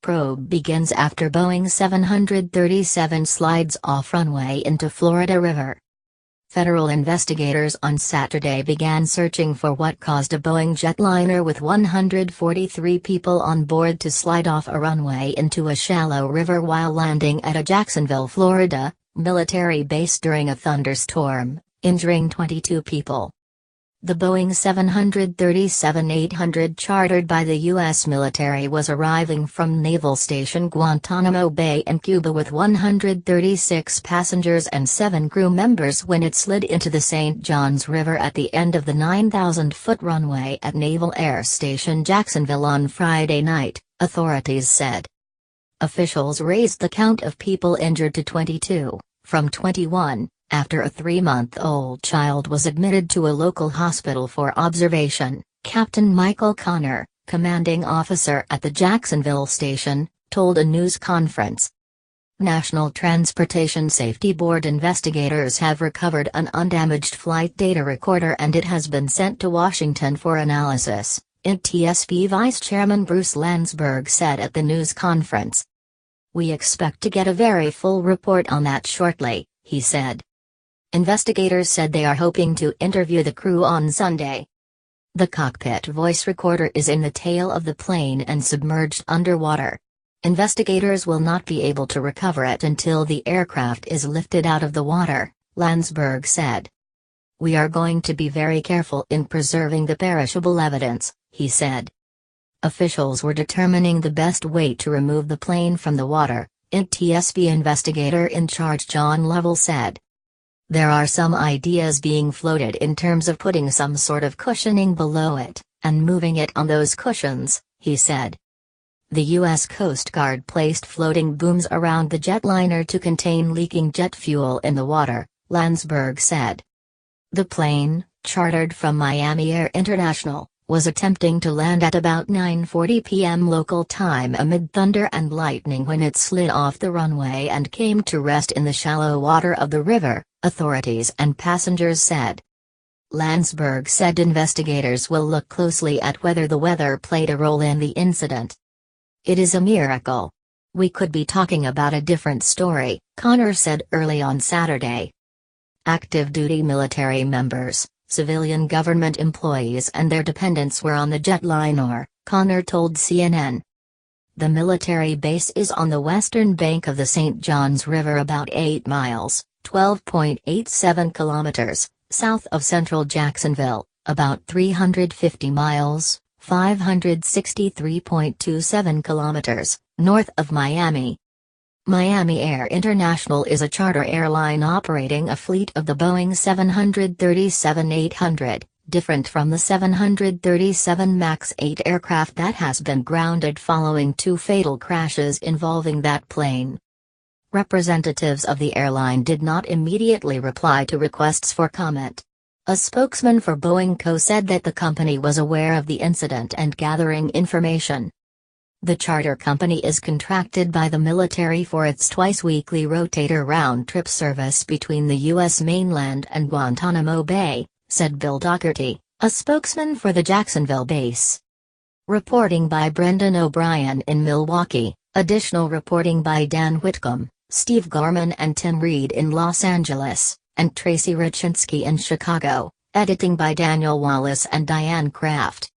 Probe begins after Boeing 737 slides off runway into Florida River. Federal investigators on Saturday began searching for what caused a Boeing jetliner with 143 people on board to slide off a runway into a shallow river while landing at a Jacksonville, Florida, military base during a thunderstorm, injuring 22 people. The Boeing 737-800 chartered by the U.S. military was arriving from Naval Station Guantanamo Bay in Cuba with 136 passengers and 7 crew members when it slid into the St. Johns River at the end of the 9,000-foot runway at Naval Air Station Jacksonville on Friday night, authorities said. Officials raised the count of people injured to 22, from 21, after a 3-month-old child was admitted to a local hospital for observation. Captain Michael Connor, commanding officer at the Jacksonville station, told a news conference. National Transportation Safety Board investigators have recovered an undamaged flight data recorder and it has been sent to Washington for analysis, NTSB Vice Chairman Bruce Landsberg said at the news conference. "We expect to get a very full report on that shortly," he said. Investigators said they are hoping to interview the crew on Sunday. The cockpit voice recorder is in the tail of the plane and submerged underwater. Investigators will not be able to recover it until the aircraft is lifted out of the water, Landsberg said. "We are going to be very careful in preserving the perishable evidence," he said. Officials were determining the best way to remove the plane from the water, NTSB investigator in charge John Lovell said. "There are some ideas being floated in terms of putting some sort of cushioning below it, and moving it on those cushions," he said. The U.S. Coast Guard placed floating booms around the jetliner to contain leaking jet fuel in the water, Landsberg said. The plane, chartered from Miami Air International, was attempting to land at about 9:40 p.m. local time amid thunder and lightning when it slid off the runway and came to rest in the shallow water of the river, authorities and passengers said. Landsberg said investigators will look closely at whether the weather played a role in the incident. "It is a miracle. We could be talking about a different story," Connor said early on Saturday. Active duty military members, civilian government employees and their dependents were on the jetliner, Connor told CNN. The military base is on the western bank of the St. Johns River about 8 miles, 12.87 kilometers, south of central Jacksonville, about 350 miles, 563.27 kilometers, north of Miami. Miami Air International is a charter airline operating a fleet of the Boeing 737-800, different from the 737 MAX 8 aircraft that has been grounded following 2 fatal crashes involving that plane. Representatives of the airline did not immediately reply to requests for comment. A spokesman for Boeing Co. said that the company was aware of the incident and gathering information. The charter company is contracted by the military for its twice-weekly rotator round-trip service between the U.S. mainland and Guantanamo Bay, said Bill Dougherty, a spokesman for the Jacksonville base. Reporting by Brendan O'Brien in Milwaukee, additional reporting by Dan Whitcomb, Steve Gorman and Tim Reed in Los Angeles, and Tracy Ryczinski in Chicago, editing by Daniel Wallace and Diane Kraft.